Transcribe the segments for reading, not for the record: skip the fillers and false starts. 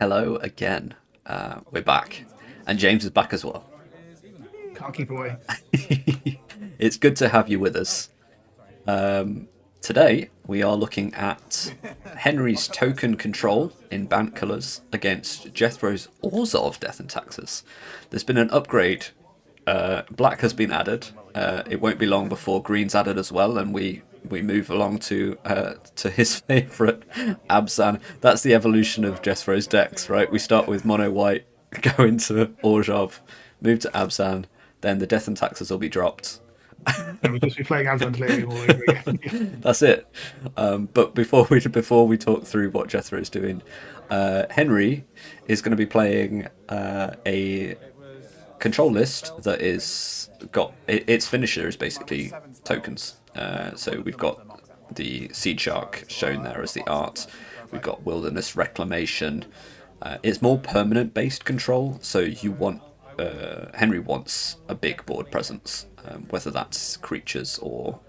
Hello again. We're back. And James is back as well. Can't keep away. It's good to have you with us. Today, we are looking at Henry's token control in Bant colours against Jethro's Orzhov Death Taxes. There's been an upgrade. Black has been added. It won't be long before green's added as well, and we move along to his favourite Abzan. That's the evolution of Jethro's decks, right? We start with mono white, go into Orzhov, move to Abzan, then the Death and Taxes will be dropped. And we'll just be playing Anton all over again. That's it. But before we talk through what Jethro is doing, Henry is going to be playing a control list that is got its finisher is basically tokens. So we've got the Seed Shark shown there as the art. We've got Wilderness Reclamation. It's more permanent based control, so you want Henry wants a big board presence, whether that's creatures or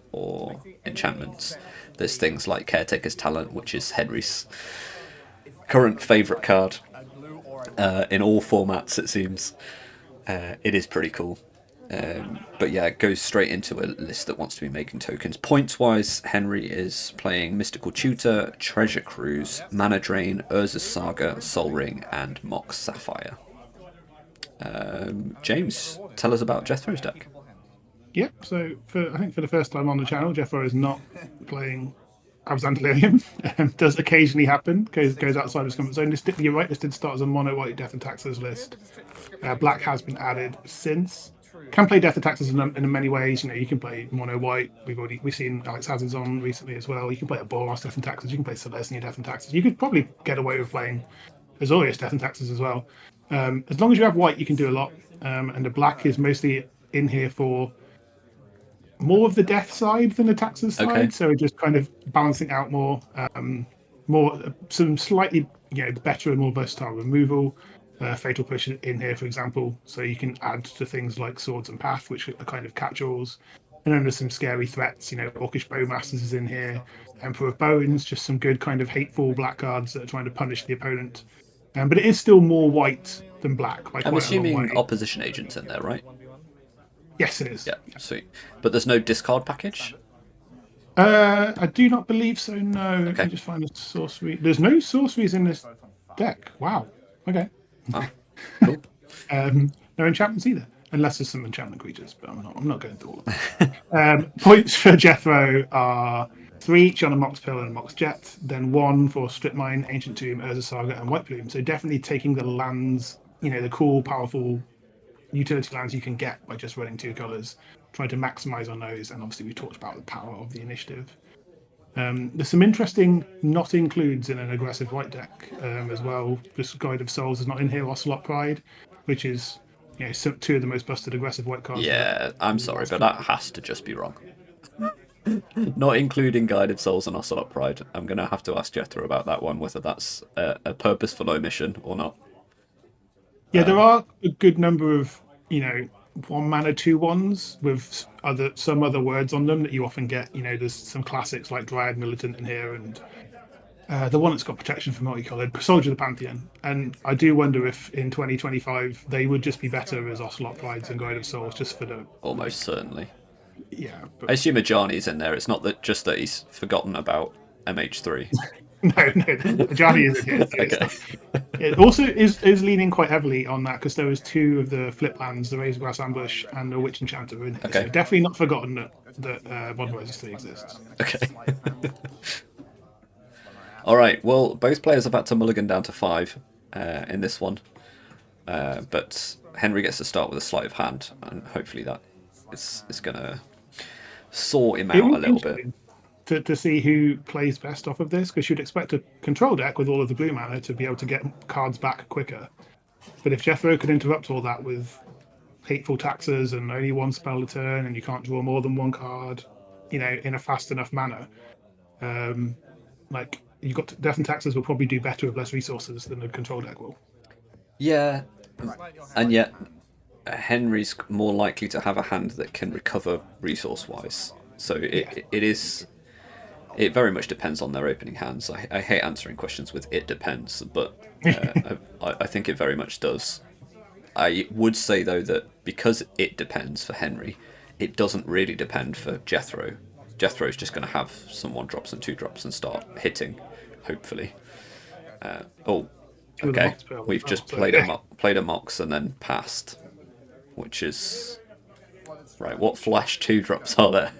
enchantments. There's things like Caretaker's Talent, which is Henry's current favourite card in all formats, it seems. It is pretty cool. But yeah, it goes straight into a list that wants to be making tokens. Points-wise, Henry is playing Mystical Tutor, Treasure Cruise, Mana Drain, Urza's Saga, Sol Ring, and Mox Sapphire. James, tell us about Jethro's deck. Yep. So I think for the first time on the channel, Jethro is not playing Abzantillium. Does occasionally happen. Goes outside of his comfort zone. You're right. This did start as a mono white Death and Taxes list. Black has been added since. Can play Death and Taxes in many ways. You can play mono white. We've seen Alex Hazard's on recently as well. You can play a Boros Death and Taxes. You can play Celestia Death and Taxes. You could probably get away with playing Azorius Death and Taxes as well. As long as you have white, you can do a lot. And the black is mostly in here for more of the death side than the taxes side. Okay. So just kind of balancing out more some slightly better and more versatile removal. Fatal Push in here, for example, so you can add to things like Swords and Path, which are kind of catch-alls. And then there's some scary threats. Orcish Bowmasters is in here, Emperor of Bones, just some good kind of hateful black cards that are trying to punish the opponent. But it is still more white than black. I'm assuming opposition agents in there, right? Yes, it is. Yeah, sweet. But there's no discard package? I do not believe so, no. Okay. Let me just find the sorcery. There's no sorceries in this deck. Wow. Okay. Oh, cool. No enchantments either, unless there's some enchantment creatures, but I'm not going through all of them. Points for Jethro are 3 each on a Mox Pill and a Mox Jet, then 1 for Strip Mine, Ancient Tomb, Urza Saga, and White Plume. So definitely taking the lands, the cool, powerful utility lands you can get by just running 2 colors, trying to maximize on those. And obviously we talked about the power of the initiative. There's some interesting not includes in an aggressive white deck as well. This Guide of Souls is not in here. Ocelot Pride, which is 2 of the most busted aggressive white cards. Yeah, I'm sorry, but that has to just be wrong. Not including Guide of Souls and Ocelot Pride. I'm going to have to ask Jethro about that one, whether that's a purposeful omission or not. Yeah, there are a good number of 1 mana 2/1s with some other words on them that you often get. There's some classics like Dryad Militant in here, and the one that's got protection for multicolored Soldier of the Pantheon. And I do wonder if in 2025 they would just be better as Ocelot Prides and Guide of Souls, just for the Almost certainly. yeah. I assume Ajani's in there. It's not that he's forgotten about MH3. No, Johnny is in here. Okay. It also is leaning quite heavily on that because there was 2 of the flip lands, the Razorgrass Ambush and the Witch Enchanter in here. Okay. So definitely not forgotten that Modern Horizons 3 exists. Okay. All right. Well, both players have had to mulligan down to 5 in this one, but Henry gets to start with a sleight of hand, and hopefully that is going to sort him out a little bit. To see who plays best off of this, because you'd expect a control deck with all of the blue mana to be able to get cards back quicker. But if Jethro could interrupt all that with hateful taxes and only 1 spell a turn, and you can't draw more than 1 card, in a fast enough manner, you've got Death and Taxes will probably do better with less resources than a control deck will. Yeah, and yet Henry's more likely to have a hand that can recover resource-wise. So it is. It very much depends on their opening hands. I hate answering questions with "it depends," but I think it very much does. I would say though that because it depends for Henry, it doesn't really depend for Jethro. Jethro's just going to have some 1-drops and 2-drops and start hitting, hopefully. Oh, Two of the okay. Mox Pearl as We've well. just So played a Mox and then passed, which is right. What flash 2-drops are there?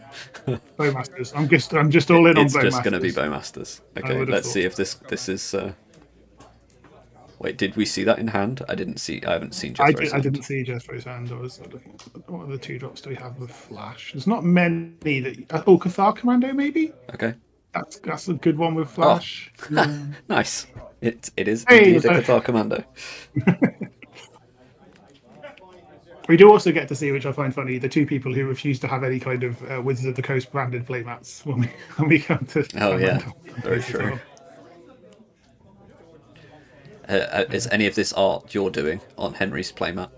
Bowmasters. I'm just all in on It's just going to be Bowmasters. Bowmasters. I Okay, would have let's see thought. if this is. Wait, did we see that in hand? I didn't see. I haven't seen Jethro's I hand. didn't see Jethro's hand. I was looking at what other 2-drops do we have with Flash? There's not many that. Oh, Cathar Commando maybe. Okay. That's a good one with Oh, Flash. Yeah. nice. It is Hey, indeed a Cathar Commando. we do also get to see, which I find funny, the two people who refuse to have any kind of Wizards of the Coast branded playmats when we come to Oh yeah, Canlander very as true. well. Is any of this art you're doing on Henry's playmat?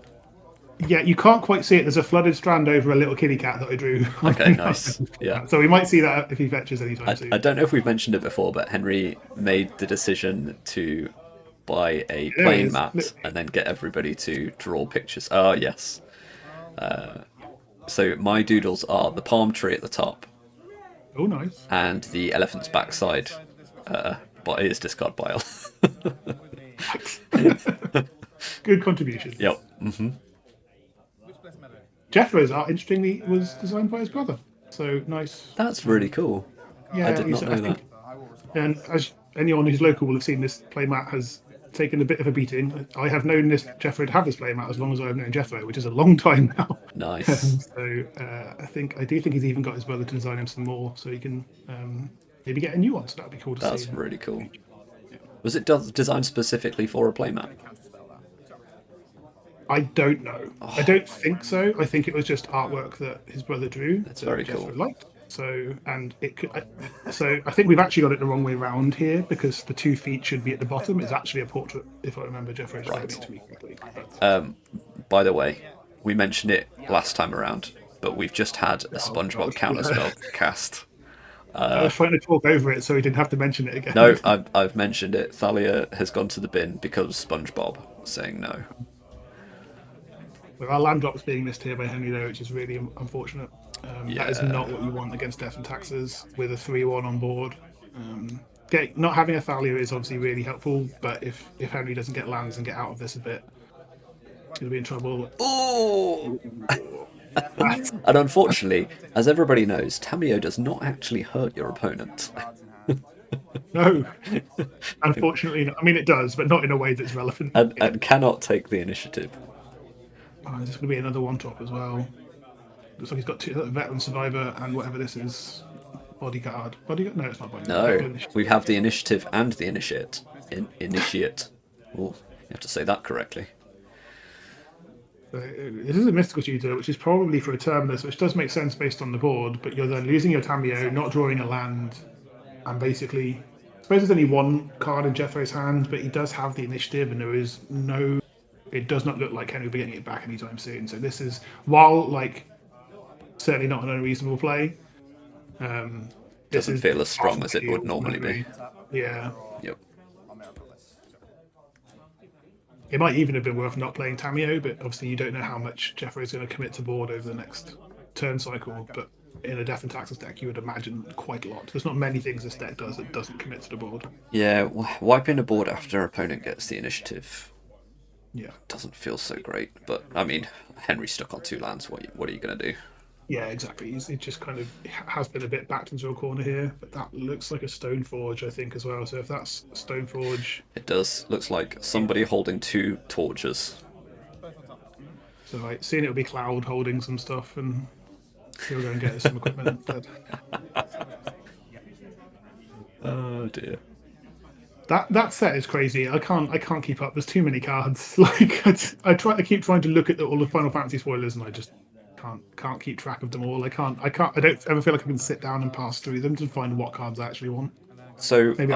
Yeah, you can't quite see it. There's a flooded strand over a little kitty cat that I drew. Okay, nice. Yeah. So we might see that if he fetches anytime I soon. don't know if we've mentioned it before, but Henry made the decision to buy a There he playing is. mat and then get everybody to draw pictures. Oh, yes. So my doodles are the palm tree at the top Oh, nice. and the elephant's backside, but it is discard pile. Good contribution. Yep. Jethro's art, interestingly, was designed by his brother. So nice. That's really cool. Yeah, I did not know that. And as anyone who's local will have seen, this playmat has taken a bit of a beating. I have known this Jethro to have this playmat as long as I've known Jethro, which is a long time now. Nice. So I do think he's even got his brother to design him some more, so he can maybe get a new one. So that'd be cool to That's see. really cool. Was it designed specifically for a playmat? I don't know. I don't think so. I think it was just artwork that his brother drew. That's very Jethro cool. liked. So and it could. So I think we've actually got it the wrong way around here because the 2 feet should be at the bottom. It's actually a portrait, if I remember Jeffrey describing it to me correctly. By the way, we mentioned it last time around, but we've just had a SpongeBob counterspell cast. I was trying to talk over it so he didn't have to mention it again. No, I've mentioned it. Thalia has gone to the bin because SpongeBob saying no. With our land drops being missed here by Henry, though, which is really unfortunate. That is not what you want against Death and Taxes with a 3-1 on board. Not having a Thalia is obviously really helpful, but if Henry doesn't get lands and get out of this a bit, he'll be in trouble. Oh! And unfortunately, as everybody knows, Tamio does not actually hurt your opponent. No, unfortunately not. I mean, it does, but not in a way that's relevant. And cannot take the initiative. Oh, there's going to be another 1-drop as well. Looks like he's got 2 veteran survivor and whatever this is. Bodyguard. Bodyguard? No, it's not bodyguard. No, we have the initiative and the initiate. Initiate. Oh, you have to say that correctly. So this is a mystical tutor, which is probably for a terminus, which does make sense based on the board, but you're then losing your Tamio, not drawing a land, and basically, I suppose there's only 1 card in Jethro's hand, but he does have the initiative, and there is no. It does not look like Henry will be getting it back anytime soon. So this is, while certainly not an unreasonable play, Doesn't feel as strong as it would normally be. Yeah. Yep. It might even have been worth not playing Tamio, but obviously you don't know how much Jeffrey is going to commit to board over the next turn cycle. But in a Death and Taxes deck, you would imagine quite a lot. There's not many things this deck does that doesn't commit to the board. Yeah, wiping a board after opponent gets the initiative doesn't feel so great. But, I mean, Henry's stuck on 2 lands. What are you going to do? Yeah, exactly. It just kind of has been a bit backed into a corner here, but that looks like a Stoneforge, I think, as well. So if that's Stoneforge... It does. Looks like somebody holding 2 torches. So seeing it'll be Cloud holding some stuff, and he'll go and get some equipment instead. Oh dear. That set is crazy. I can't keep up. There's too many cards. I keep trying to look at all the Final Fantasy spoilers, and I just can't keep track of them all. I don't ever feel like I can sit down and pass through them to find what cards I actually want. So Maybe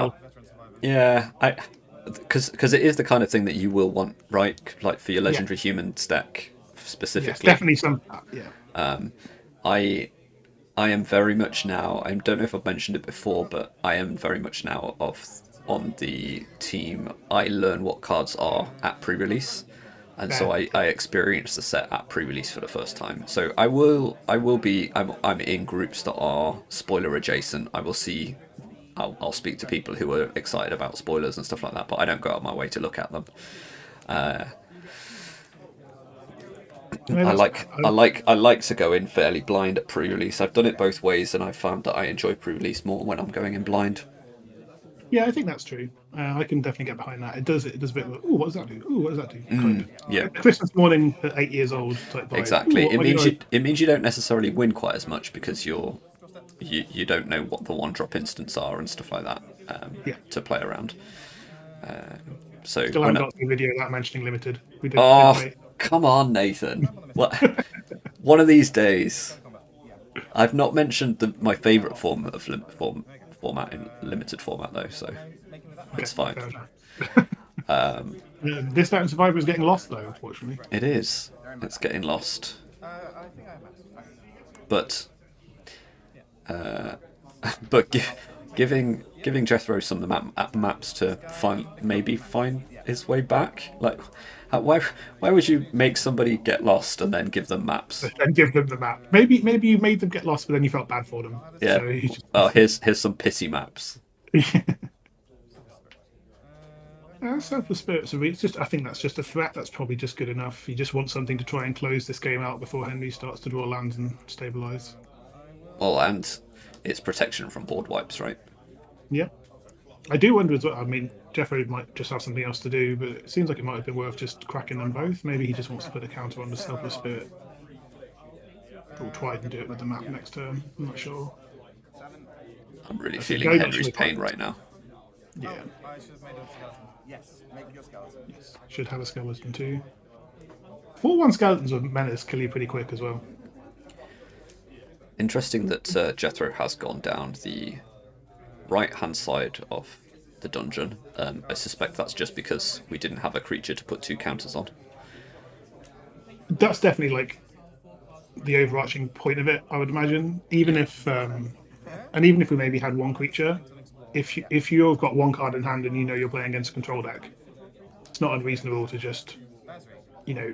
because it is the kind of thing that you will want, right? Like for your legendary human deck specifically. Yes, definitely some. Yeah. I am very much now. I don't know if I've mentioned it before, but I am very much now on the team. I learn what cards are at pre-release, and so Yeah, I experience the set at pre-release for the first time. So I will be I'm in groups that are spoiler adjacent. I will see. I'll speak to people who are excited about spoilers and stuff like that, but I don't go out of my way to look at them. I mean, I like to go in fairly blind at pre-release. I've done it both ways, and I've found that I enjoy pre-release more when I'm going in blind. yeah, I think that's true. I can definitely get behind that. It does a bit of, oh, what does that do? Oh, what does that do? Kind of. Yeah, Christmas morning at 8 years old type vibe. Ooh, exactly. what am I gonna... It means you don't necessarily win quite as much because you don't know what the one drop instants are and stuff like that Yeah, to play around. So still when haven't got the video without mentioning limited. We didn't oh wait. come on Nathan, what one of these days I've not mentioned my favourite format in limited format though, so it's fine. Fair enough. This Mountain Survivor is getting lost though, unfortunately. It is. It's getting lost. But but giving Jethro some of the maps to find his way back. Like, why would you make somebody get lost and then give them maps? And give them the map. Maybe you made them get lost, but then you felt bad for them. Yeah. So you just... Oh, here's some pissy maps. Selfless Spirits are it's just I think that's just a threat. That's probably just good enough. You just want something to try and close this game out before Henry starts to draw lands and stabilize. Oh, and it's protection from board wipes, right? Yeah. I do wonder as well. I mean, Jeffrey might just have something else to do, but it seems like it might have been worth just cracking them both. Maybe he just wants to put a counter on the Selfless Spirit. Or try and do it with the map next turn. I'm not sure. I'm really feeling Henry's pain right now. Yeah. Yes, make your skeleton. Yes. Should have a skeleton too. 4/1 skeletons with menace kill you pretty quick as well. Interesting that Jethro has gone down the right-hand side of the dungeon. I suspect that's just because we didn't have a creature to put 2 counters on. That's definitely like the overarching point of it, I would imagine. Even if we maybe had one creature, if you've got one card in hand and you know you're playing against a control deck, it's not unreasonable to just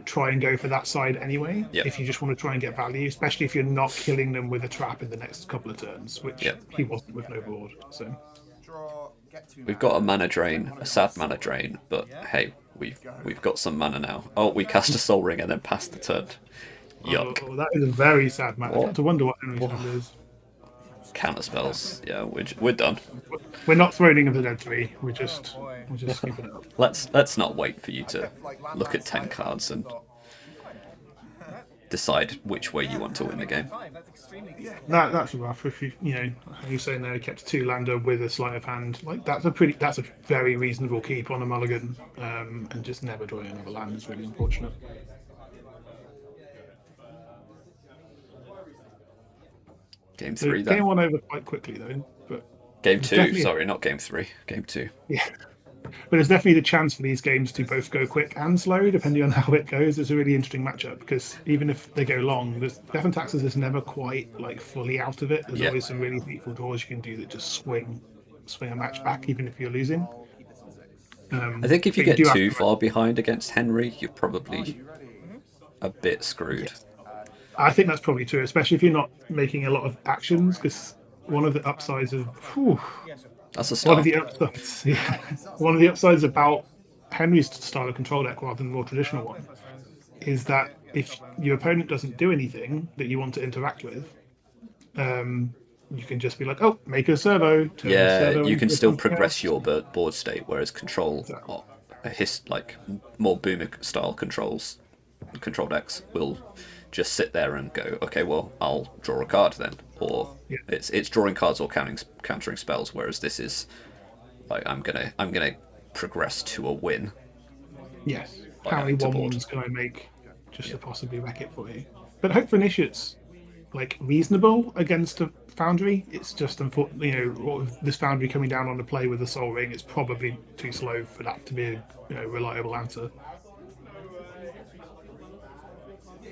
try and go for that side anyway. Yep. If you just want to try and get value, especially if you're not killing them with a trap in the next couple of turns, which he wasn't with no board. So we've got a mana drain, a sad mana drain, but hey, we've got some mana now. Oh, we cast a Soul Ring and then passed the turn. Yuck. Oh, that is a very sad matter. I got to wonder what Henry's hand is. Counter spells. Yeah, we're done. We're not Throning of the Dead 3. We're just skipping it up. Let's not wait for you to look at 10 cards and decide which way you want to win the game. That's rough. If you saying there, he kept a 2-lander with a sleight of hand. Like that's a very reasonable keep on a mulligan, and just never drawing another land is really unfortunate. Game 3 then. Game 1 over quite quickly though. But Game 2, sorry, not Game 3. Game 2. Yeah. But there's definitely the chance for these games to both go quick and slow, depending on how it goes. It's a really interesting matchup because even if they go long, Death Taxes is never quite like fully out of it. There's always some really beautiful draws you can do that just swing a match back, even if you're losing. I think if you get too far behind against Henry, you're probably a bit screwed. Yes. I think that's probably true, especially if you're not making a lot of actions, because one of the upsides of that's a start. One of the upsides about Henry's style of control deck rather than the more traditional one is that if your opponent doesn't do anything that you want to interact with, you can just be like, oh, make a servo. You can still progress your board state, whereas control, like more boomer style control decks will just sit there and go, okay, well, I'll draw a card then, or it's drawing cards or countering spells. Whereas this is like I'm gonna progress to a win. Yes. How many 1/1s can I make just to possibly wreck it for you? But Hope for Initiate's like reasonable against a Foundry. It's just unfortunately, this Foundry coming down on the play with a Soul Ring, it's probably too slow for that to be a reliable answer.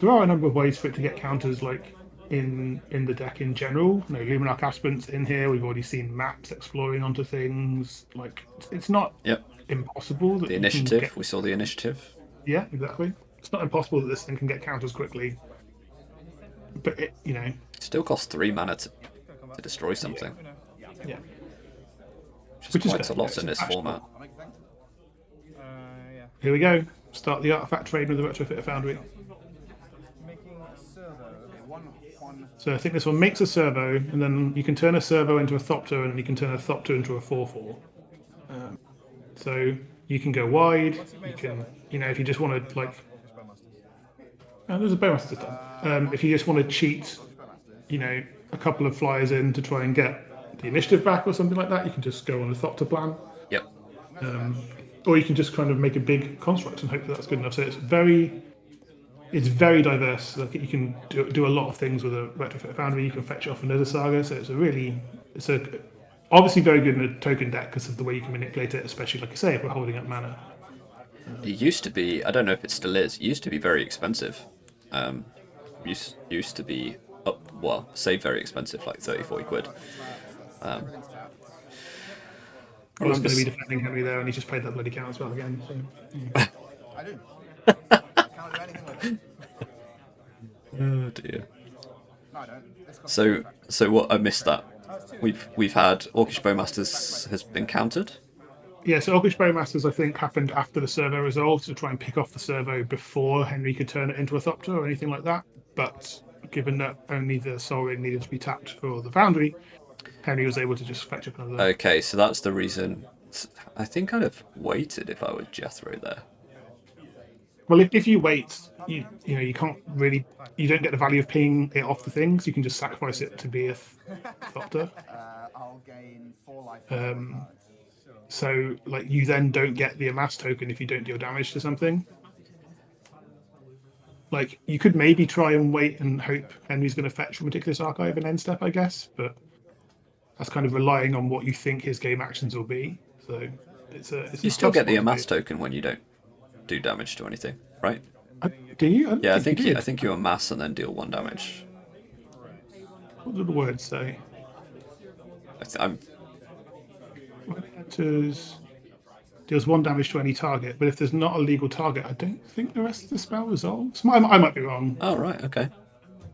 There are a number of ways for it to get counters, like in the deck in general. You know, Luminarch Aspirant's in here. We've already seen maps exploring onto things. Like it's not Yep. impossible that The you can initiative. get. We saw the initiative. Yeah, exactly. It's not impossible that this thing can get counters quickly, but you know, Still costs 3 mana to destroy something, yeah. which is Which is quite fair, a lot yeah, in this actually- format. Yeah. Here we go. Start the artifact trade with the Retrofitter Foundry. Making a servo. Okay, one. So I think this one makes a servo, and then you can turn a servo into a Thopter, and you can turn a Thopter into a 4/4. So you can go wide. You can, you know, if you just want to like, there's a Bowmaster system. If you just want to cheat, you know, a couple of flyers in to try and get the initiative back or something like that, you can just go on a Thopter plan. Yep. Or you can just kind of make a big construct and hope that that's good enough. So it's very diverse. Like you can do a lot of things with a Retrofit Foundry. You can fetch off another Saga. So it's obviously very good in a token deck because of the way you can manipulate it, especially like I say, if we're holding up mana. It used to be. I don't know if it still is. It used to be very expensive. Used to be say very expensive, like 30-40 quid. I was going to be defending Henry there, and he just played that bloody count spell again. So, yeah. I do. I can't do anything with it. Oh dear. No, I don't. This costs So what? I missed that. We've had Orcish Bowmasters has been countered. Yeah, so Orcish Bowmasters, I think, happened after the servo resolved to try and pick off the servo before Henry could turn it into a Thopter or anything like that. But given that only the Soul Ring needed to be tapped for the Foundry, Henry was able to just fetch up another. Okay, so that's the reason. I think I'd have waited if I were Jethro there. Well, if you wait, you know you can't really, you don't get the value of paying it off the things. You can just sacrifice it to be a Thopter. I'll gain 4 life. So like you then don't get the amass token if you don't deal damage to something. Like you could maybe try and wait and hope Henry's going to fetch from Meticulous Archive and end step, I guess, but that's kind of relying on what you think his game actions will be. So it's You still tough get the spot to amass be. token when you don't do damage to anything, right? Do you? don't Yeah, I think did. I think you amass and then deal 1 damage. What do the words say? I'm When it enters, deals 1 damage to any target, but if there's not a legal target, I don't think the rest of the spell resolves. I might be wrong. Oh right, okay.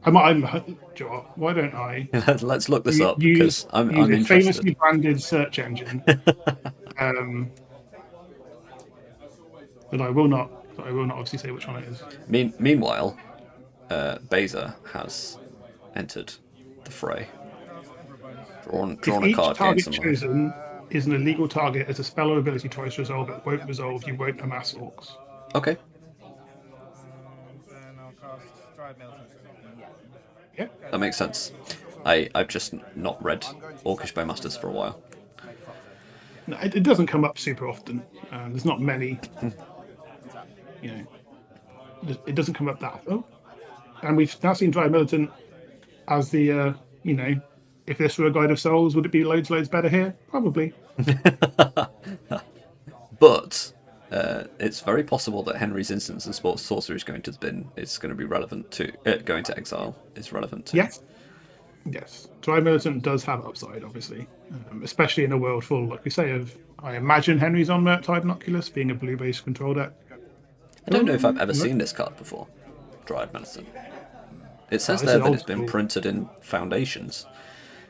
Why don't I Let's look this up use because I'm a interested. famously branded search engine that I will not obviously say which one it is. Meanwhile, Beza has entered the fray. Drawn If a each card, gained target some life. chosen is an illegal target as a spell or ability tries to resolve it won't resolve, you won't amass orcs. Okay. Then I'll cast Drive Milton. Yeah. That makes sense. I've just not read Orcish Bowmasters for a while. No, it doesn't come up super often. There's not many. You know, it doesn't come up that often. And we've now seen Dry Militant as the, you know, if this were a Guide of Souls, would it be loads better here? Probably. But it's very possible that Henry's Instance and Sports Sorcery is going to the bin. It's going to be relevant to going to exile. Is relevant to. Yes. Dry Militant does have upside, obviously, especially in a world full, like we say, of. I imagine Henry's on Murktide and Oculus being a blue-based control deck. I don't know if I've ever seen this card before. Dryad Medicine. It says this there is that old it's been school. printed in Foundations.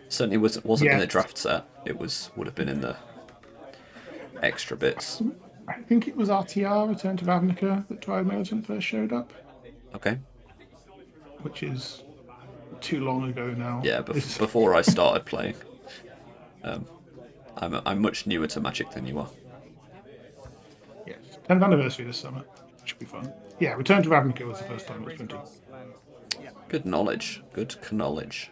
Certainly wasn't in Yeah. the draft set. It would have been in the extra bits. I think it was RTR, Return to Ravnica, that Dry Militant first showed up, Okay. which is too long ago now. Yeah, before I started playing. I'm much newer to Magic than you are. Yes. 10th anniversary this summer. Should be fun. Yeah, Return to Ravnica was the first time it was printed. Good knowledge. Good knowledge.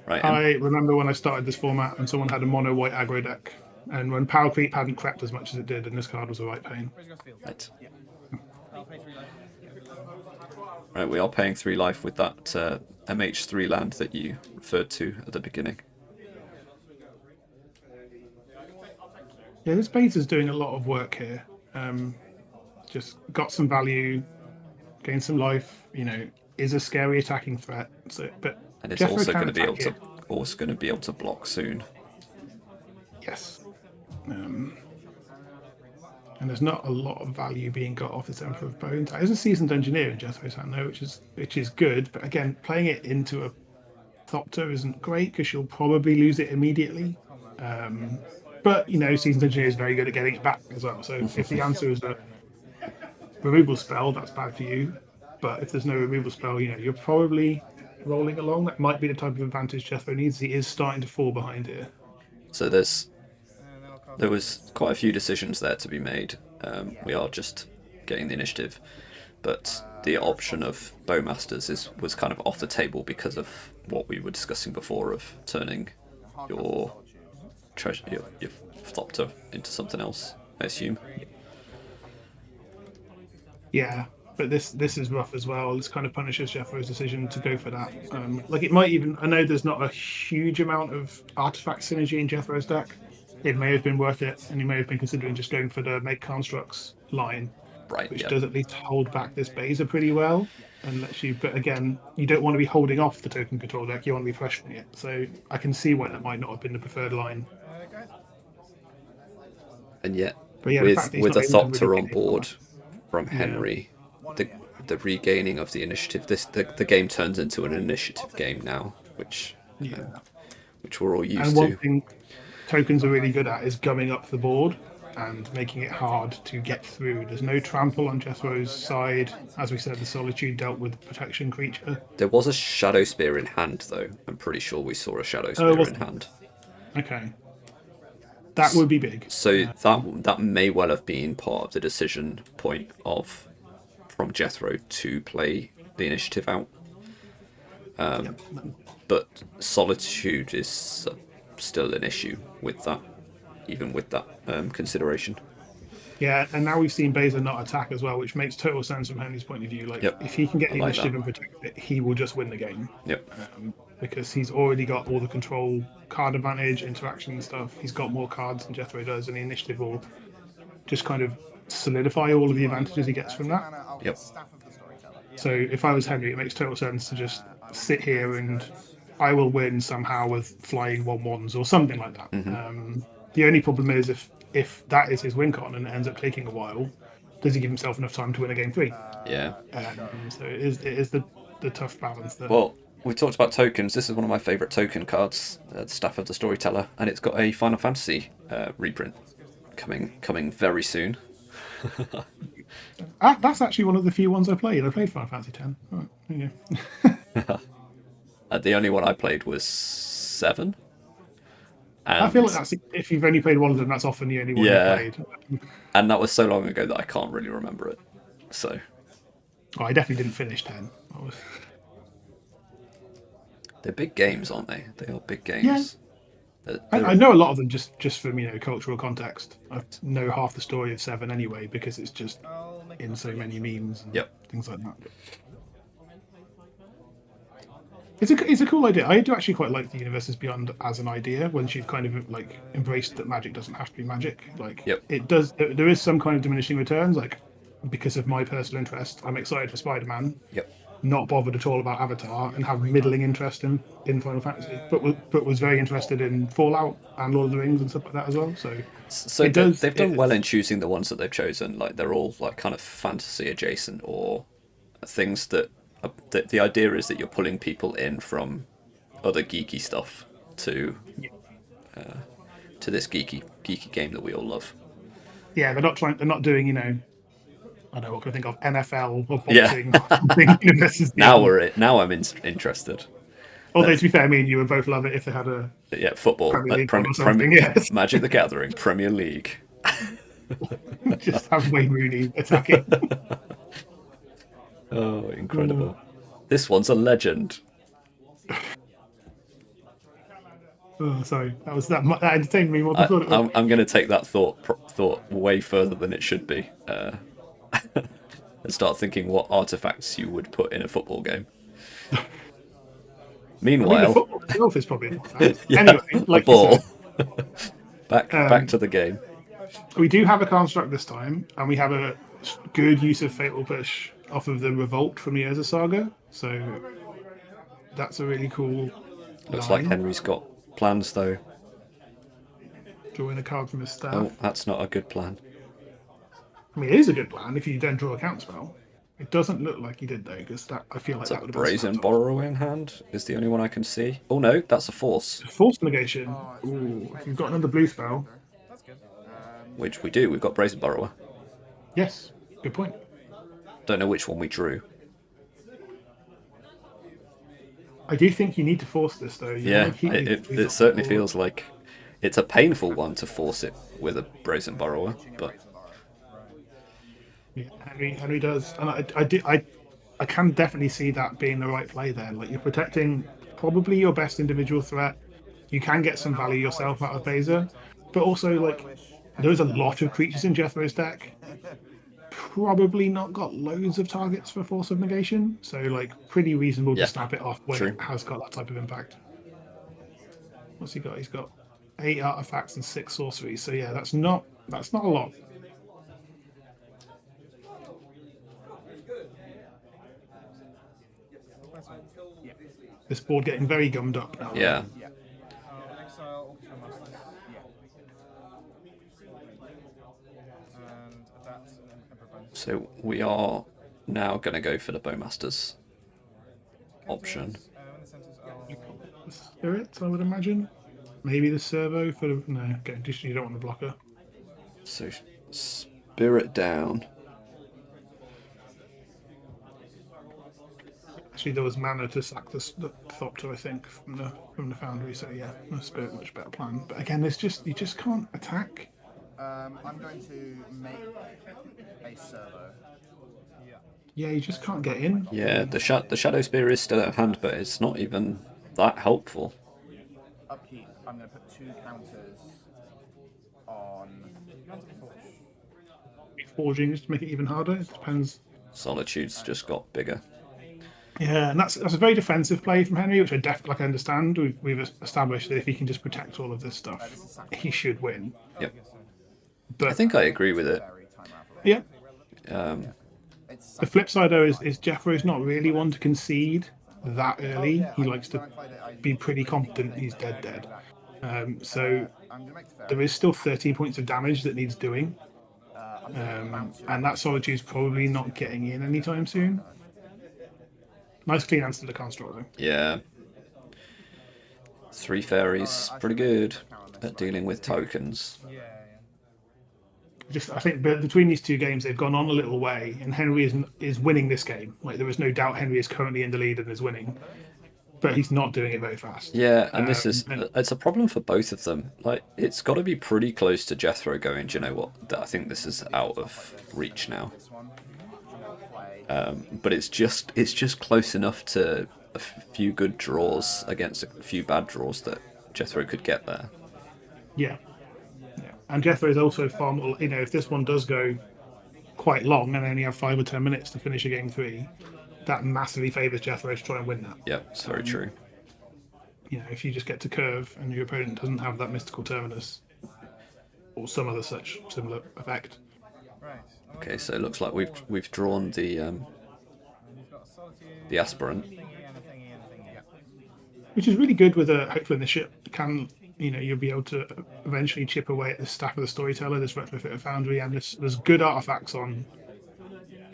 Right. I remember when I started this format and someone had a mono white aggro deck, and when Power Creep hadn't crept as much as it did, and this card was a right pain. Right. Right, we are paying 3 life with that MH3 land that you referred to at the beginning. Yeah, this base is doing a lot of work here. Just got some value, gained some life. You know, is a scary attacking threat. So, but And it's Jethro also can going to be able attack to block soon. Yes. And there's not a lot of value being got off this Emperor of Bones. There's a seasoned engineer in Jethro's hand though, which is good. But again, playing it into a Thopter isn't great because you'll probably lose it immediately. But seasoned engineer is very good at getting it back as well. So if the answer is a removal spell, that's bad for you. But if there's no removal spell, you're probably rolling along. That might be the type of advantage Jethro needs. He is starting to fall behind here. So there was quite a few decisions there to be made. We are just getting the initiative, but the option of Bowmasters was kind of off the table because of what we were discussing before of turning your treasure, your Thopter into something else, I assume. Yeah, but this is rough as well. This kind of punishes Jethro's decision to go for that. It might even. I know there's not a huge amount of artifact synergy in Jethro's deck. It may have been worth it, and he may have been considering just going for the make constructs line, Right. which Yeah. does at least hold back this Baser pretty well, and lets you. But again, you don't want to be holding off the token control deck. You want to be pressuring it. So I can see why that might not have been the preferred line. And yet, But yeah, with a able to Thopter really on board from Henry, the regaining of the initiative, the game turns into an initiative game now, which we're all used and one to. thing tokens are really good at is gumming up the board and making it hard to get through. There's no trample on Jethro's side. As we said, the Solitude dealt with protection creature. There was a Shadow Spear in hand, though. I'm pretty sure we saw a Shadow Spear in hand. Okay. That would be big. So that may well have been part of the decision point from Jethro to play the initiative out. But Solitude is still an issue with that, even with that consideration. Yeah, and now we've seen Baser not attack as well, which makes total sense from Henry's point of view. If he can get the initiative and protect it, he will just win the game. Yep. Because he's already got all the control, card advantage, interaction and stuff. He's got more cards than Jethro does, and the initiative will just kind of solidify all of the advantages he gets from that. Yep. So if I was Henry, it makes total sense to just sit here and I will win somehow with flying 1/1s or something like that. Mm-hmm. The only problem is if that is his win con and it ends up taking a while, does he give himself enough time to win a game 3? Yeah. So it is the tough balance there. Well, we talked about tokens. This is one of my favourite token cards, Staff of the Storyteller, and it's got a Final Fantasy reprint coming very soon. That's actually one of the few ones I played. I played Final Fantasy X. Oh, there you go. The only one I played was 7. And I feel like that's if you've only played one of them, that's often the only one you've played. And that was so long ago that I can't really remember it. So. Oh, I definitely didn't finish 10. They're big games, aren't they? They are big games. Yeah. I know a lot of them just from cultural context. I know half the story of 7 anyway because it's just in so many memes and things like that. It's a cool idea. I do actually quite like the Universes Beyond as an idea once you've kind of embraced that magic doesn't have to be magic. It does. There is some kind of diminishing returns. Because of my personal interest, I'm excited for Spider-Man. Yep. Not bothered at all about Avatar and have middling interest in Final Fantasy, but was very interested in Fallout and Lord of the Rings and stuff like that as well. So they've done well in choosing the ones that they've chosen. They're all kind of fantasy adjacent or things that the idea is that you're pulling people in from other geeky stuff to this geeky game that we all love. Yeah, they're not doing I don't know what can I think of NFL or boxing. Now I'm interested. Although to be fair, me and you would both love it if they had a football, yes. Magic the Gathering, Premier League. Just have Wayne Rooney attacking. Oh, incredible! This one's a legend. Oh, sorry, that entertained me more than I thought it would. I'm going to take that thought way further than it should be, and start thinking what artifacts you would put in a football game. Meanwhile, the football itself is probably not anyway. A ball. back to the game. We do have a construct this time, and we have a good use of Fatal Push off of the Revolt from the Urza Saga. So that's a really cool Looks line. like Henry's got plans though. Drawing a card from his staff. Oh, that's not a good plan. I mean, it is a good plan if you then draw a counterspell. It doesn't look like he did though, because I feel like It's a that would have been brazen snapped off. borrower in hand is the only one I can see. Oh no, that's a force, Force negation. Ooh, if you've got another blue spell. That's good. which we do. We've got brazen borrower. Yes, good point. Don't know which one we drew. I do think you need to force this though. You Yeah, wanna keep these it up certainly for- feels like it's a painful one to force it with a brazen borrower, but Yeah, Henry does, and I can definitely see that being the right play there. Like you're protecting probably your best individual threat. You can get some value yourself out of Beza, but also like there's a lot of creatures in Jethro's deck. Probably not got loads of targets for Force of Negation, so like pretty reasonable Yeah, to snap it off when true. it has got that type of impact. What's he got? He's got 8 artifacts and 6 sorceries. So yeah, that's not a lot. This board getting very gummed up now. Yeah. Yeah. Exile Orchestra Masters. Yeah. And adapt Emperor Bones. So we are now going to go for the Bowmasters option. When the centers are Spirit, I would imagine. Maybe the servo for the no. Okay, just you don't want the blocker. So spirit down. Actually, there was mana to sack the Thopter, I think, from the Foundry. So yeah, the Spirit much better plan. But again, it's just you just can't attack. I'm going to make a servo. Yeah, you just can't get in. Yeah, the Shadow Spear is still at hand, but it's not even that helpful. Upkeep. I'm going to put 2 counters on. Forging just to make it even harder. It depends. Solitude's just got bigger. Yeah, and that's a very defensive play from Henry, which I definitely understand. We've established that if he can just protect all of this stuff, he should win. Yep. But I think I agree with it. yeah, Um, the flip side though is Jethro's not really one to concede that early. He likes to be pretty confident he's dead. So there is still 13 points of damage that needs doing, and that Solitude's probably not getting in anytime soon. Nice clean answer to the construct though. yeah. 3 fairies, pretty good at dealing with tokens. Just I think between these two games they've gone on a little way, and Henry is winning this game. Like there is no doubt Henry is currently in the lead and is winning, but he's not doing it very fast. Yeah, and it's a problem for both of them. Like it's got to be pretty close to Jethro going, do you know what? I think this is out of reach now. But it's just close enough to a few good draws against a few bad draws that Jethro could get there. Yeah. And Jethro is also far more. If this one does go quite long and only have 5 or 10 minutes to finish a game 3, that massively favours Jethro to try and win that. Yeah, it's very true. If you just get to curve and your opponent doesn't have that mystical terminus or some other such similar effect. Okay, so it looks like we've drawn the aspirant. Which is really good with hopefully in the ship you'll be able to eventually chip away at the staff of the storyteller, this retrofit of Foundry, and there's good artifacts on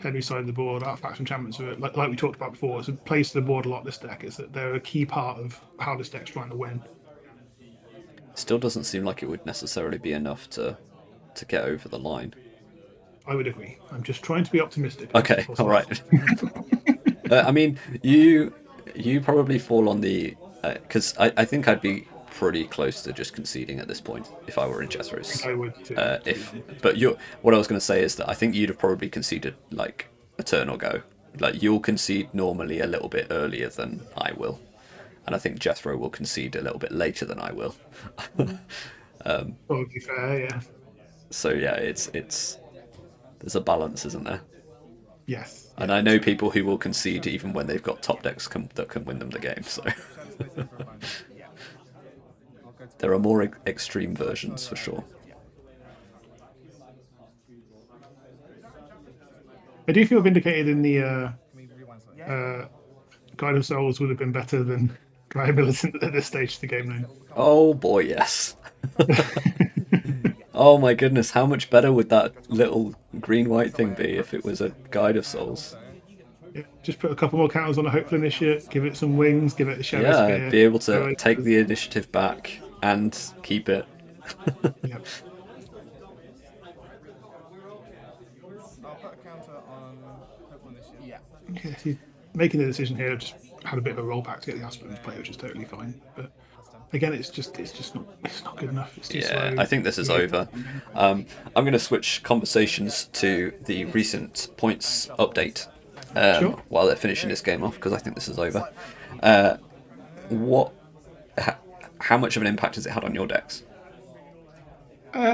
Henry's side of the board, artifacts and enchantments like we talked about before. It's a place to the board a lot, this deck, is that they're a key part of how this deck's trying to win. Still doesn't seem like it would necessarily be enough to get over the line. I would agree. I'm just trying to be optimistic. Okay, all right. I mean, you probably fall on the because I think I'd be pretty close to just conceding at this point if I were in Jethro's. I would too. But what I was going to say is that I think you'd have probably conceded like a turn or go. Like you'll concede normally a little bit earlier than I will, and I think Jethro will concede a little bit later than I will. Probably fair, yeah. So yeah, it's there's a balance, isn't there? Yes. And I know people who will concede even when they've got top decks that can win them the game. So there are more extreme versions for sure. I do feel vindicated in the Guide of Souls would have been better than Gaia Militant at this stage of the game now. Oh boy, yes. Oh my goodness, how much better would that little green-white thing be if it was a Guide of Souls? Yeah, just put a couple more counters on a Hopeful Initiate, give it some wings, give it a Shadow Yeah, Spear. be able to take the initiative back and keep it. Yeah. I'll put a counter on Hopeful Initiative. Yeah. Yeah, he's making the decision here. Just had a bit of a rollback to get the Aspen into play, which is totally fine. But again, it's just not good enough. It's too Yeah, slow. I think this is over. I'm going to switch conversations to the recent points update Sure. while they're finishing this game off, because I think this is over. What? How much of an impact has it had on your decks?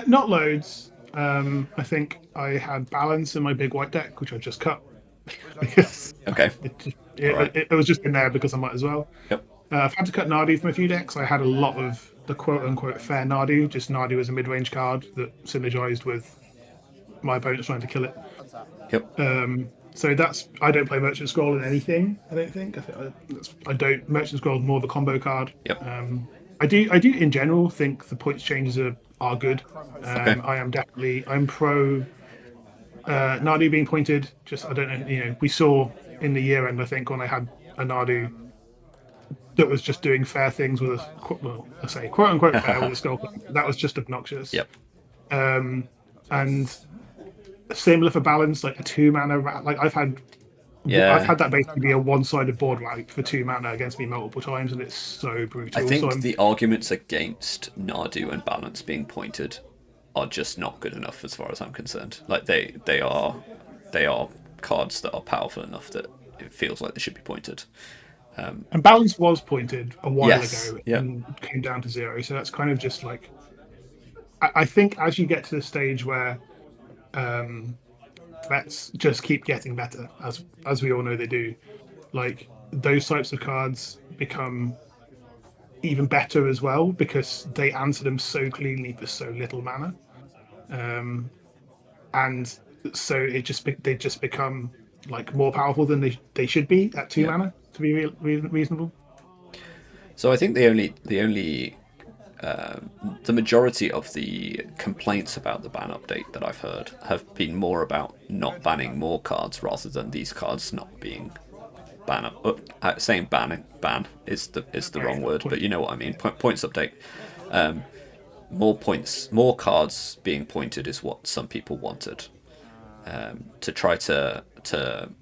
Not loads. I think I had balance in my big white deck, which I just cut because Okay. Alright. it was just in there because I might as well. Yep. I've had to cut Nardu from a few decks. I had a lot of the quote-unquote fair Nardu. Just Nardu as a mid-range card that synergized with my opponents trying to kill it. Yep. So that's I don't play Merchant Scroll in anything. I don't think. I don't. Merchant Scroll is more of a combo card. Yep. I do in general think the points changes are good. Okay. I'm pro Nardu being pointed. Just I don't know. We saw in the year end. I think when I had a Nardu that was just doing fair things with I say quote unquote fair with a skull. That was just obnoxious. Yep. And similar for balance, like a 2-mana like I've had that basically be a one-sided board wipe for 2 mana against me multiple times, and it's so brutal. I think the arguments against Nardu and balance being pointed are just not good enough as far as I'm concerned. Like they are cards that are powerful enough that it feels like they should be pointed. And balance was pointed a while ago Yep. and came down to 0. So that's kind of just like I think as you get to the stage where threats just keep getting better, as we all know they do. Like those types of cards become even better as well because they answer them so cleanly for so little mana, and so they just become like more powerful than they should be at 2 mana to be reasonable. So I think the majority of the complaints about the ban update that I've heard have been more about not banning more cards rather than these cards not being saying ban is the wrong word, but you know what I mean. Points update. More cards being pointed is what some people wanted, to try to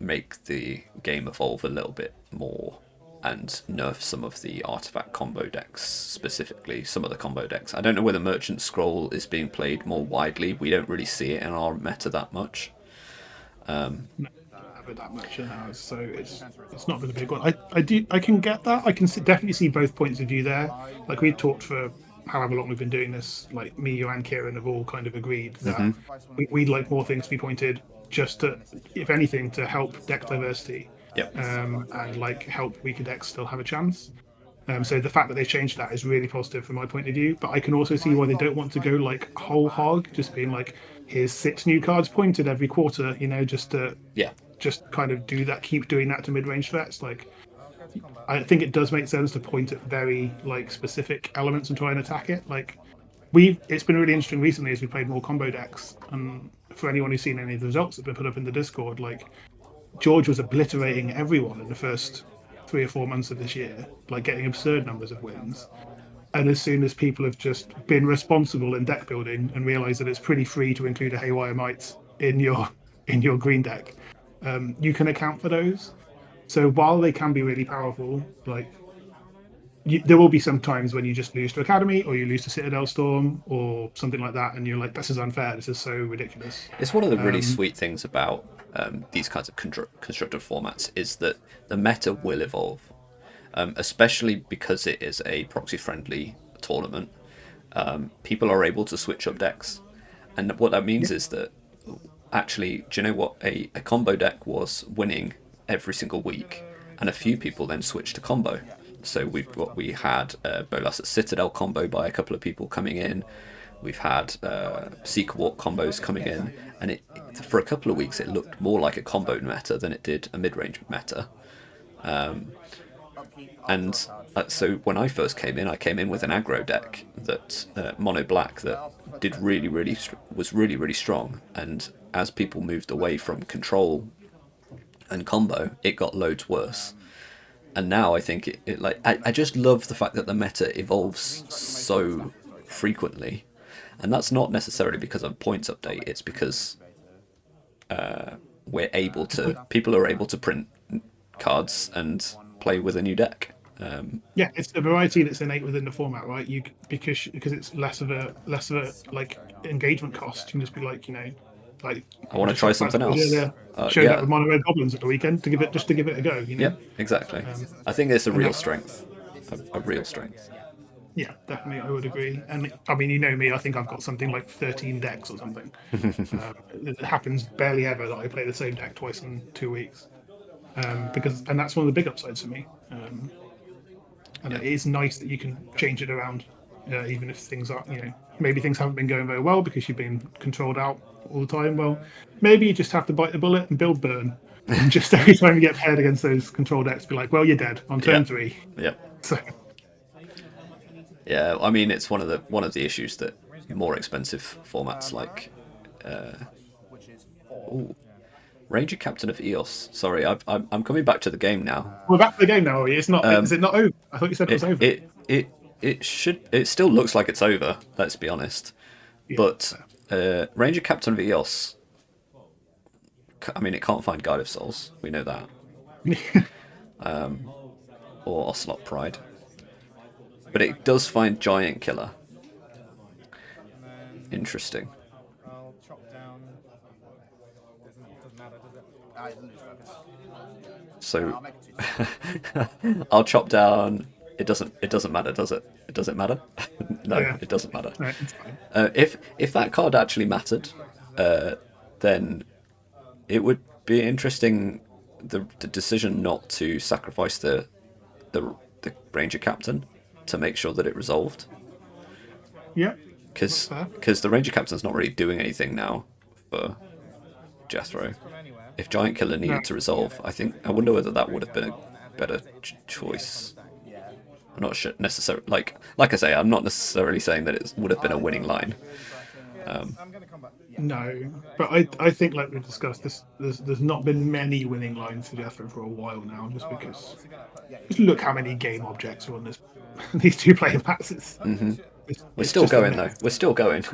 make the game evolve a little bit more and nerf some of the artifact combo decks, specifically some of the combo decks. I don't know whether Merchant Scroll is being played more widely. We don't really see it in our meta that much. That much in ours, so it's not been a big one. I can get that. I can definitely see both points of view there. Like we talked for however long we've been doing this, like me, you, and Kieran have all kind of agreed that we'd like more things to be pointed, just to, if anything, to help deck diversity. Yep. And like help weaker decks still have a chance. So the fact that they've changed that is really positive from my point of view. But I can also see why they don't want to go like whole hog, just being like, here's 6 new cards pointed every quarter, just to just kind of keep doing that to mid-range threats. Like, I think it does make sense to point at very like specific elements and try and attack it. Like, it's been really interesting recently as we played more combo decks, and for anyone who's seen any of the results that have been put up in the Discord, like George was obliterating everyone in the first 3 or 4 months of this year, like getting absurd numbers of wins. And as soon as people have just been responsible in deck building and realised that it's pretty free to include a Haywire Might in your green deck, you can account for those. So while they can be really powerful, like there will be some times when you just lose to Academy or you lose to Citadel Storm or something like that, and you're like, this is unfair, this is so ridiculous. It's one of the really sweet things about these kinds of constructed formats is that the meta will evolve, especially because it is a proxy-friendly tournament. People are able to switch up decks, and what that means is that actually, do you know what? A combo deck was winning every single week, and a few people then switched to combo. So we had Bolas at Citadel combo by a couple of people coming in. We've had Seeker Walk combos coming in, and for a couple of weeks it looked more like a combo meta than it did a mid-range meta. And so when I first came in, I came in with an aggro deck that mono black that did was really strong. And as people moved away from control and combo, it got loads worse. And now I think I just love the fact that the meta evolves so frequently, and that's not necessarily because of points update. It's because people are able to print cards and play with a new deck. Yeah, it's the variety that's innate within the format, right? Because it's less of a like engagement cost. You can just be like, like I want to just try talked about something else. earlier, showed up Yeah, with mono red goblins at the weekend to give it a go. yeah, exactly. I think it's a and real that- strength, a real strength. Yeah, definitely, I would agree. And I mean, you know me, I think I've got something like 13 decks or something. It happens barely ever that I play the same deck twice in 2 weeks. And that's one of the big upsides for me. And it is nice that you can change it around, even if things are, maybe things haven't been going very well because you've been controlled out all the time. Well, maybe you just have to bite the bullet and build burn. And just every time you get paired against those control decks, be like, well, you're dead on turn Yeah. 3. Yeah. So, Yeah, I mean it's one of the issues that more expensive formats like Ranger Captain of Eos. Sorry, I'm coming back to the game now. we're back to the game now, are you? It's not. Is it not over? I thought you said it was over. It still looks like it's over. Let's be honest. Yeah, But Ranger Captain of Eos. I mean, it can't find Guide of Souls. We know that. Or Ocelot Pride. But it does find Giant Killer. Interesting. I'll chop down. Doesn't matter, does it? It doesn't lose focus. So I'll make it 2. I'll chop down. It doesn't matter, does it? It doesn't matter. No, Yeah. it doesn't matter. Right, it's fine. If that card actually mattered, then it would be interesting the decision not to sacrifice the Ranger Captain to make sure that it resolved. Yeah. Because That's the Ranger Captain's not really doing anything now for Jethro. If Giant Killer needed to resolve, I wonder whether that would have been a better choice. I'm not sure necessarily. Like I say, I'm not necessarily saying that it would have been a winning line. I'm going to come back. Yeah. No, but I think like we discussed, there's not been many winning lines for Jethro for a while now, just because. Just look how many game objects are on this these two player passes. We're still going though. We're still going.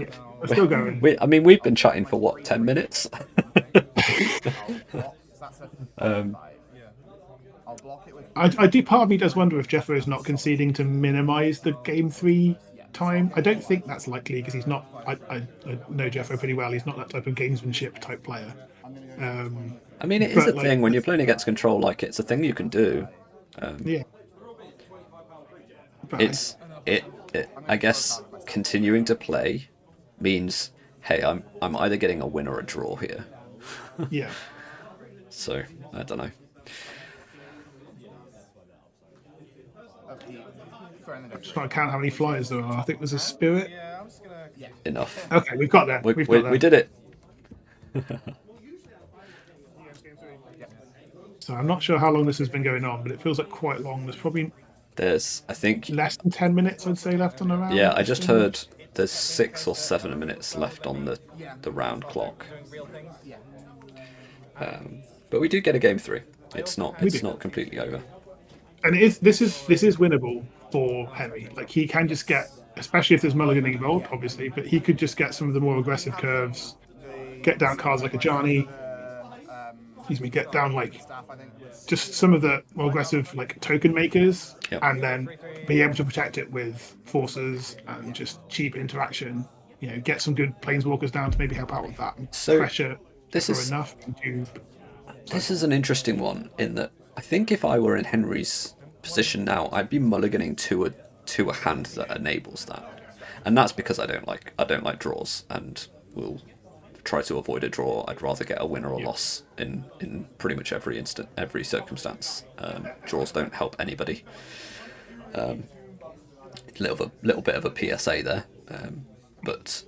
We're still going. We've been chatting for what, 10 minutes? I'll block it with. I do. Part of me does wonder if Jethro is not conceding to minimise the game 3 time. I don't think that's likely because he's not. I know Jethro pretty well. He's not that type of gamesmanship type player. I mean, it is But, a like, thing when you're playing against control. Like, it's a thing you can do. Yeah. But I guess continuing to play means, hey, I'm either getting a win or a draw here. yeah. So I don't know. Just trying to count how many flyers there are. I think there's a spirit. Yeah, I'm just going to. Enough. Okay, we've got there. We've got there. We did it. So I'm not sure how long this has been going on, but it feels like quite long. There's probably I think. less than 10 minutes, I'd say, left on the round. Yeah, I just heard there's 6 or 7 minutes left on the round clock. But we do get a game 3. It's not completely over. And this is winnable for Henry. Like, he can just get, especially if there's mulliganing involved, obviously, but he could just get some of the more aggressive curves, get down cards like a Johnny. Get down like just some of the more aggressive like token makers, Yep. and then be able to protect it with forces and just cheap interaction. Get some good planeswalkers down to maybe help out with that. And So, pressure this for is- enough to. This is an interesting one in that I think if I were in Henry's position now, I'd be mulliganing to a hand that enables that, and that's because I don't like draws and will try to avoid a draw. I'd rather get a win or a loss in pretty much every circumstance. Draws don't help anybody. Little bit of a PSA there, but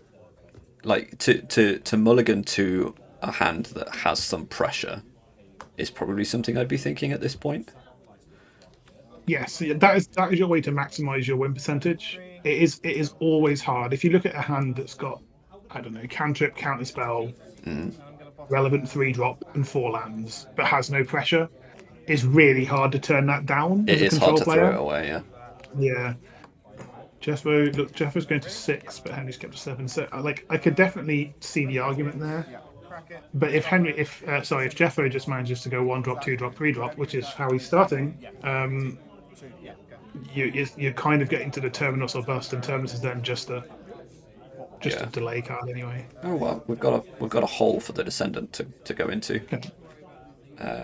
like to mulligan to a hand that has some pressure is probably something I'd be thinking at this point. Yes, yeah, that is your way to maximize your win percentage. It is always hard. If you look at a hand that's got, I don't know, cantrip, counterspell, relevant 3-drop and 4 lands, but has no pressure, it's really hard to turn that down It as a is hard control to throw player. it away. Yeah. Yeah. Jethro's going to 6, but Henry's kept to 7. So, like, I could definitely see the argument there. Yeah, crack it. But if Jethro just manages to go 1-drop, 2-drop, 3-drop, which is how he's starting, Two, yeah, go. you're kind of getting to the Terminus or bust, and Terminus is then just a Yeah. delay card anyway. Oh well, we've got a hole for the Descendant to go into.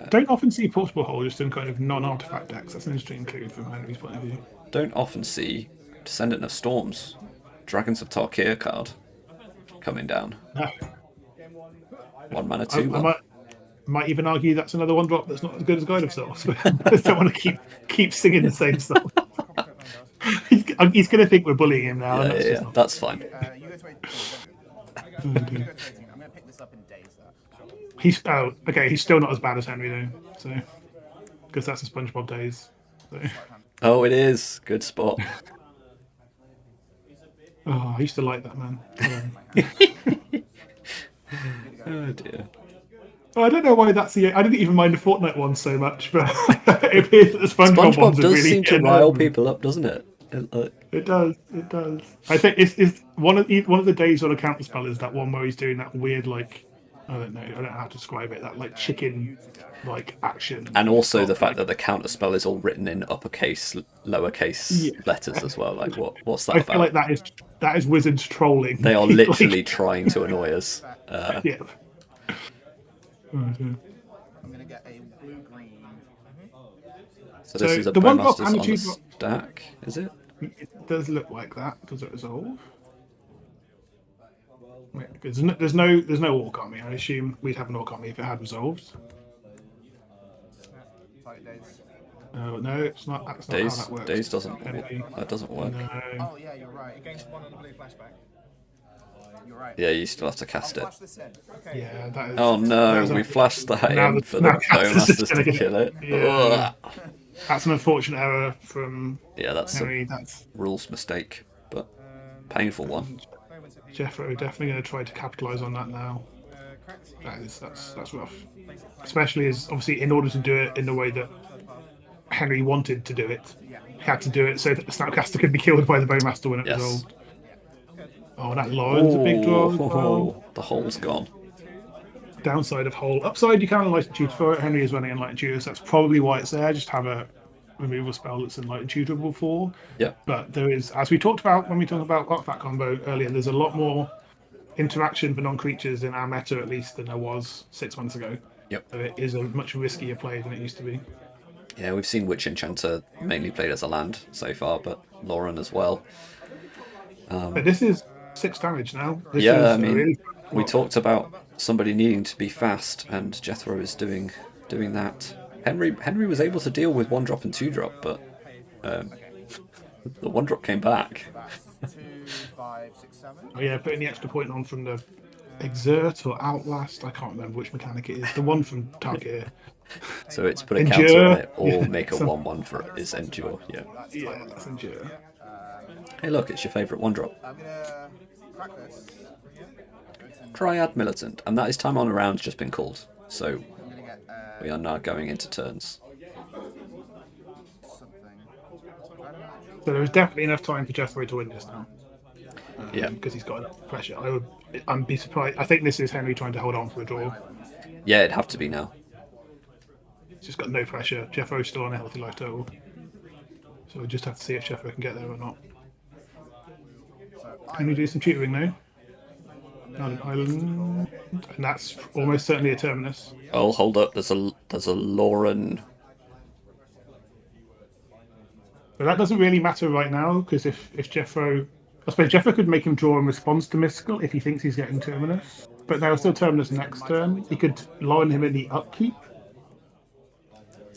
Don't often see portable hole just in kind of non-artifact decks. That's an interesting include from Henry's point of view. Don't often see Descendant of Storms, Dragons of Tarkir card coming down. No. 1 mana, I 2/1. might even argue that's another 1-drop that's not as good as Guide of Souls. But I just don't want to keep singing the same song. He's going to think we're bullying him now. And that's just not That's fine. You go to 18. You go to 18. I'm going to pick this up in days. Okay. He's still not as bad as Henry though. So because that's the SpongeBob days. So. Oh, it is good spot. Oh, I used to like that man. Oh dear. Oh, I don't know why that's the. I didn't even mind the Fortnite one so much, but it appears that the SpongeBob ones SpongeBob are does really seem to getting rile over. people up, doesn't it? It does. It does. I think it's one of the days on a counterspell is that one where he's doing that weird like I don't know how to describe it. That like chicken like action. And also It's the got, fact that the counter spell is all written in uppercase, lowercase letters as well. Like what's that I about? feel like that is wizards trolling. They are Like, literally trying to annoy us. yeah. Oh, dear. I'm going to get a blue-green. So this So is a the one drop Bowmasters and the on the 2-drop stack, is it? It does look like that. Does it resolve? Wait, because there's no orc army. I assume we'd have an orc army if it had resolved. Tight days. Oh no, it's not. That's not how Days that works. days doesn't Henry. that doesn't work. No. Oh, yeah, you're right. Gains 1 on the blue flashback. You're right. Yeah, you still have to cast it. Flash this in. Okay. Yeah, that is. Oh no, that is we flashed that now in the- for the now Cactus is Bowmasters gonna to get- kill it. Yeah. Ugh. That's an unfortunate error from Yeah, that's a Henry. That's rules mistake, but painful one. Jethro definitely going to try to capitalise on that now. Cracks here. That's rough, especially as obviously in order to do it in the way that Henry wanted to do it, he had to do it so that the Snapcaster could be killed by the Bowmaster when it Yes. resolved. Oh, that Lauren's a big draw as well. The hole's gone. Downside of hole. Upside, you can Enlighten Tutor for it. Henry is running Enlighten Tutor, so that's probably why it's there. Just have a removal spell that's Enlighten Tutorable for. Yeah. But there is, as we talked about when we talked about Artifact Combo earlier, there's a lot more interaction for non-creatures in our meta, at least, than there was 6 months ago. Yep. So it is a much riskier play than it used to be. Yeah, we've seen Witch Enchanter mainly played as a land so far, but Lauren as well. But this is 6 damage now. This Yeah, is I a mean, really- we talked about somebody needing to be fast, and Jethro is doing that. Henry was able to deal with 1-drop and 2-drop, but the 1-drop came back. That's 2, 5, 6, 7. Oh yeah, putting the extra point on from the Exert or Outlast. I can't remember which mechanic it is. The one from Target. So it's put a Endure. counter on it, or Yeah, make a some- 1/1 for it is Endure. Yeah. Yeah, that's Endure. Hey, look, it's your favourite 1-drop. I'm going to crack this. Triad Militant, and that is time on a round's just been called. So I'm going to get we are now going into turns. something. So there is definitely enough time for Jethro to win this now. Yeah. Because he's got enough pressure. I'd be surprised. I think this is Henry trying to hold on for a draw. Yeah, it'd have to be now. He's just got no pressure. Jethro's still on a healthy life total. So we just have to see if Jethro can get there or not. Can we do some tutoring now? Not an island. And that's almost certainly a terminus. Oh, hold up. There's a Lauren. But that doesn't really matter right now, because if Jethro... I suppose Jethro could make him draw in response to Mystical if he thinks he's getting terminus. But there's still terminus next turn. He could line him in the upkeep.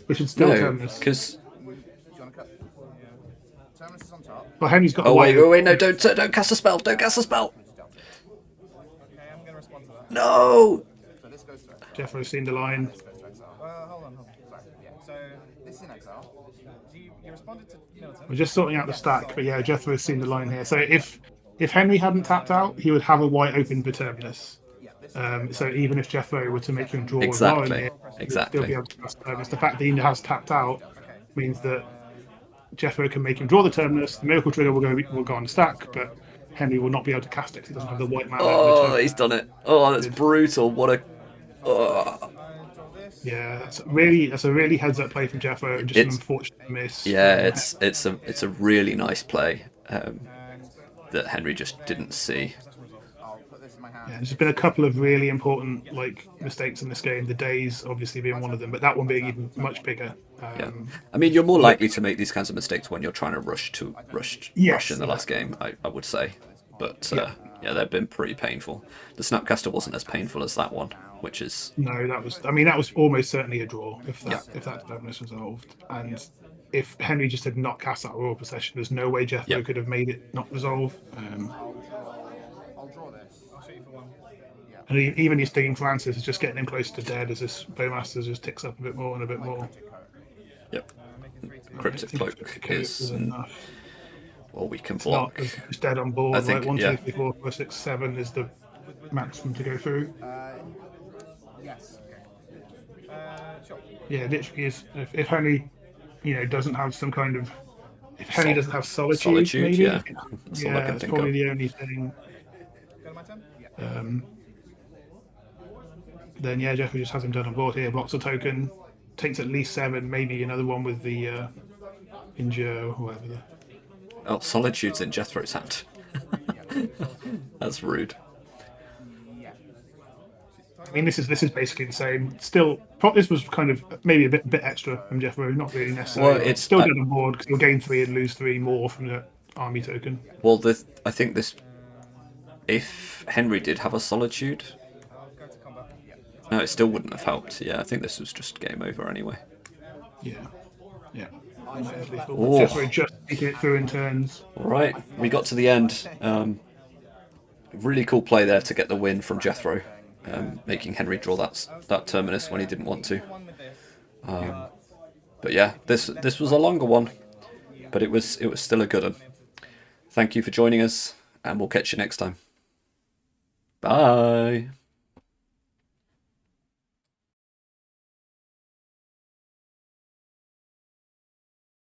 Which would still No, terminus. because Do you want to cut? Terminus is on top. But Henry's got a oh way. wait, no, don't cast a spell. Don't cast a spell. Okay, I'm going to respond to that. No. So this goes to exile. Jethro's seen the line. This goes to exile. Hold on. Sorry. Yeah. So this is in exile. You He responded to Milton. We're just sorting out the stack, but yeah, Jethro has seen the line here. So if Henry hadn't tapped out, he would have a white open for Terminus. So even if Jethro were to make him draw with Warren Exactly. here, he'd still Exactly. be able to cast Terminus. The fact that he has tapped out means that Jethro can make him draw the Terminus. The Miracle Trigger will go on the stack, but Henry will not be able to cast it because he doesn't have the white mana. Oh, he's done it. Oh, that's brutal. What a. Oh. Yeah, that's a really heads up play from Jethro, and just an unfortunate miss. Yeah, it's a really nice play that Henry just didn't see. Yeah, there's been a couple of really important mistakes in this game. The days obviously being one of them, but that one being even much bigger. Yeah, I mean, you're more likely to make these kinds of mistakes when you're trying to rush in the last game. I would say, but yeah, they've been pretty painful. The Snapcaster wasn't as painful as that one, which is that was almost certainly a draw if that Terminus resolved, and if Henry just had not cast that Royal Procession, there's no way Jethro could have made it not resolve. And even his Digging Francis is just getting him close to dead as this Bowmaster just ticks up a bit more and a bit more. Yep. Cryptic Cloak is enough. Well, we can block. It's dead on board. I think, 1, 2, 3, 4, 5, 6, 7 is the maximum to go through. Yes. Sure. Yeah, literally is. If Henry, doesn't have some kind of, if Henry doesn't have solitude maybe. Yeah, that's probably the only thing. Go to my turn. Then Jeffrey just has him dead on board here. Blocks a token, takes at least 7, maybe another one with the Injure or whatever. Oh, Solitude's in Jethro's hand. That's rude. I mean, this is basically the same. Still, this was kind of maybe a bit extra from Jethro, not really necessary. Well, it's still dead on board because you'll gain 3 and lose 3 more from the army token. Well, I think this. If Henry did have a Solitude, no, it still wouldn't have helped. Yeah, I think this was just game over anyway. Yeah. Jethro just making it through in turns. All right, we got to the end. Really cool play there to get the win from Jethro, making Henry draw that Terminus when he didn't want to. But yeah, this was a longer one, but it was still a good one. Thank you for joining us, and we'll catch you next time. Bye.